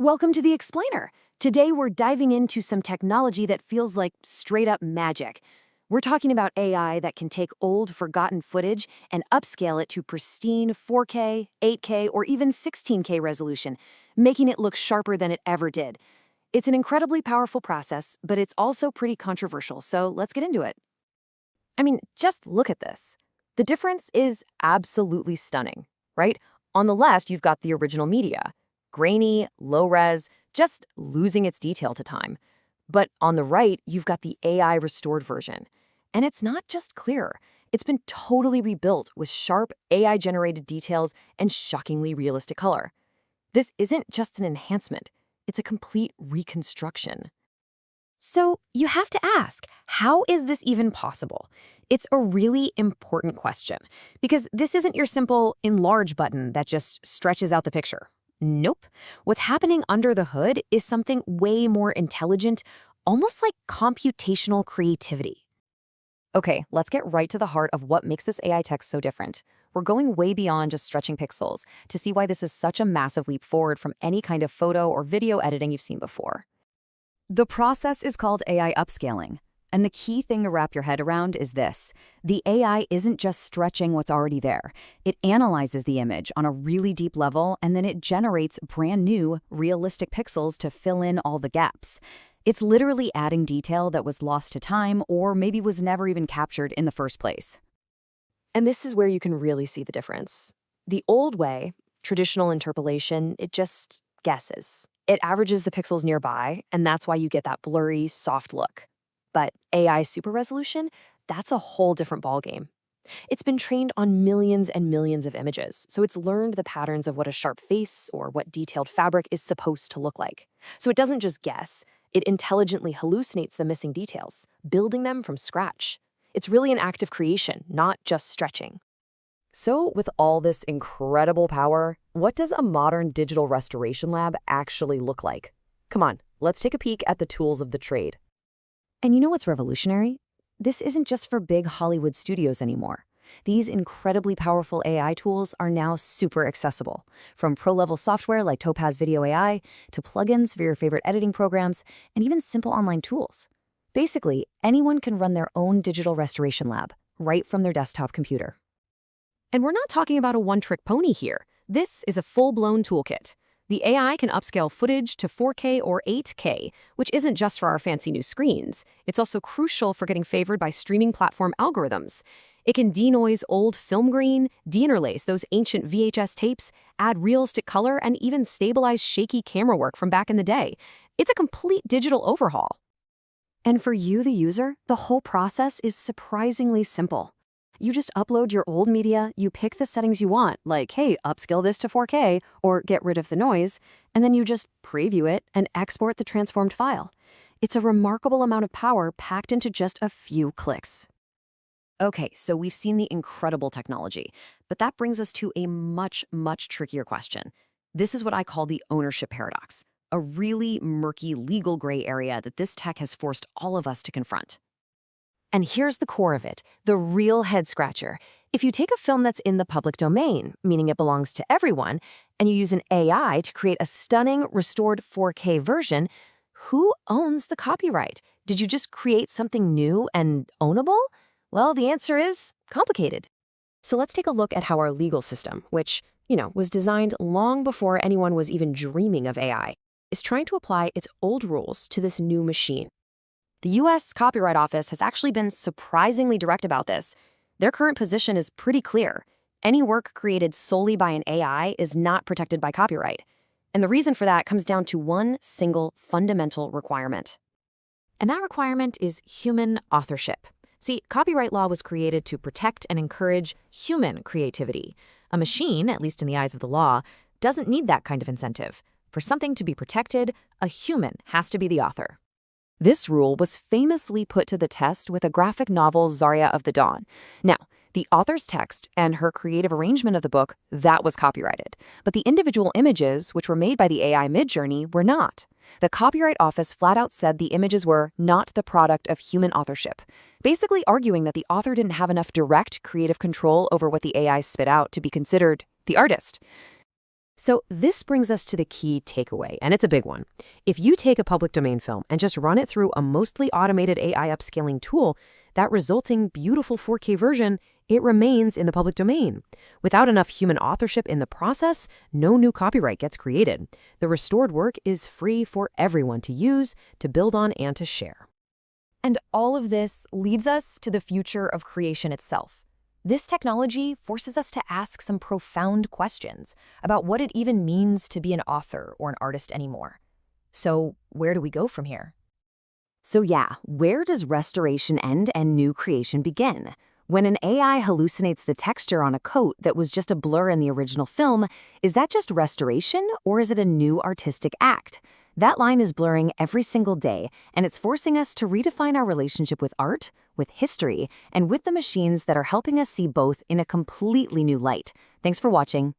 Welcome to the Explainer. Today we're diving into some technology that feels like straight up magic. We're talking about AI that can take old, forgotten footage and upscale it to pristine 4K, 8K, or even 16K resolution, making it look sharper than it ever did. It's an incredibly powerful process, but it's also pretty controversial, so let's get into it. I mean, just look at this. The difference is absolutely stunning, right? On the left, you've got the original media. Grainy, low-res, just losing its detail to time. But on the right, you've got the AI-restored version. And it's not just clearer. It's been totally rebuilt with sharp AI-generated details and shockingly realistic color. This isn't just an enhancement. It's a complete reconstruction. So you have to ask, how is this even possible? It's a really important question, because this isn't your simple enlarge button that just stretches out the picture. Nope. What's happening under the hood is something way more intelligent, almost like computational creativity. Okay, let's get right to the heart of what makes this AI tech so different. We're going way beyond just stretching pixels to see why this is such a massive leap forward from any kind of photo or video editing you've seen before. The process is called AI upscaling. And the key thing to wrap your head around is this. The AI isn't just stretching what's already there. It analyzes the image on a really deep level, and then it generates brand new, realistic pixels to fill in all the gaps. It's literally adding detail that was lost to time or maybe was never even captured in the first place. And this is where you can really see the difference. The old way, traditional interpolation, it just guesses. It averages the pixels nearby, and that's why you get that blurry, soft look. But AI super resolution, that's a whole different ballgame. It's been trained on millions and millions of images, so it's learned the patterns of what a sharp face or what detailed fabric is supposed to look like. So it doesn't just guess, it intelligently hallucinates the missing details, building them from scratch. It's really an act of creation, not just stretching. So with all this incredible power, what does a modern digital restoration lab actually look like? Come on, let's take a peek at the tools of the trade. And you know what's revolutionary? This isn't just for big Hollywood studios anymore. These incredibly powerful AI tools are now super accessible, from pro-level software like Topaz Video AI to plugins for your favorite editing programs, and even simple online tools. Basically, anyone can run their own digital restoration lab right from their desktop computer. And we're not talking about a one-trick pony here. This is a full-blown toolkit. The AI can upscale footage to 4K or 8K, which isn't just for our fancy new screens. It's also crucial for getting favored by streaming platform algorithms. It can denoise old film grain, deinterlace those ancient VHS tapes, add realistic color, and even stabilize shaky camera work from back in the day. It's a complete digital overhaul. And for you, the user, the whole process is surprisingly simple. You just upload your old media, you pick the settings you want, like, hey, upscale this to 4K, or get rid of the noise, and then you just preview it and export the transformed file. It's a remarkable amount of power packed into just a few clicks. Okay, so we've seen the incredible technology, but that brings us to a much, much trickier question. This is what I call the ownership paradox, a really murky legal gray area that this tech has forced all of us to confront. And here's the core of it, the real head-scratcher. If you take a film that's in the public domain, meaning it belongs to everyone, and you use an AI to create a stunning, restored 4K version, who owns the copyright? Did you just create something new and ownable? Well, the answer is complicated. So let's take a look at how our legal system, which, was designed long before anyone was even dreaming of AI, is trying to apply its old rules to this new machine. The U.S. Copyright Office has actually been surprisingly direct about this. Their current position is pretty clear. Any work created solely by an AI is not protected by copyright. And the reason for that comes down to one single fundamental requirement. And that requirement is human authorship. See, copyright law was created to protect and encourage human creativity. A machine, at least in the eyes of the law, doesn't need that kind of incentive. For something to be protected, a human has to be the author. This rule was famously put to the test with a graphic novel, Zarya of the Dawn. Now, the author's text and her creative arrangement of the book, that was copyrighted. But the individual images, which were made by the AI Midjourney, were not. The Copyright Office flat out said the images were not the product of human authorship, basically arguing that the author didn't have enough direct creative control over what the AI spit out to be considered the artist. So this brings us to the key takeaway, and it's a big one. If you take a public domain film and just run it through a mostly automated AI upscaling tool, that resulting beautiful 4K version, it remains in the public domain. Without enough human authorship in the process, no new copyright gets created. The restored work is free for everyone to use, to build on, and to share. And all of this leads us to the future of creation itself. This technology forces us to ask some profound questions about what it even means to be an author or an artist anymore. So, where do we go from here? So yeah, where does restoration end and new creation begin? When an AI hallucinates the texture on a coat that was just a blur in the original film, is that just restoration or is it a new artistic act? That line is blurring every single day, and it's forcing us to redefine our relationship with art, with history, and with the machines that are helping us see both in a completely new light. Thanks for watching.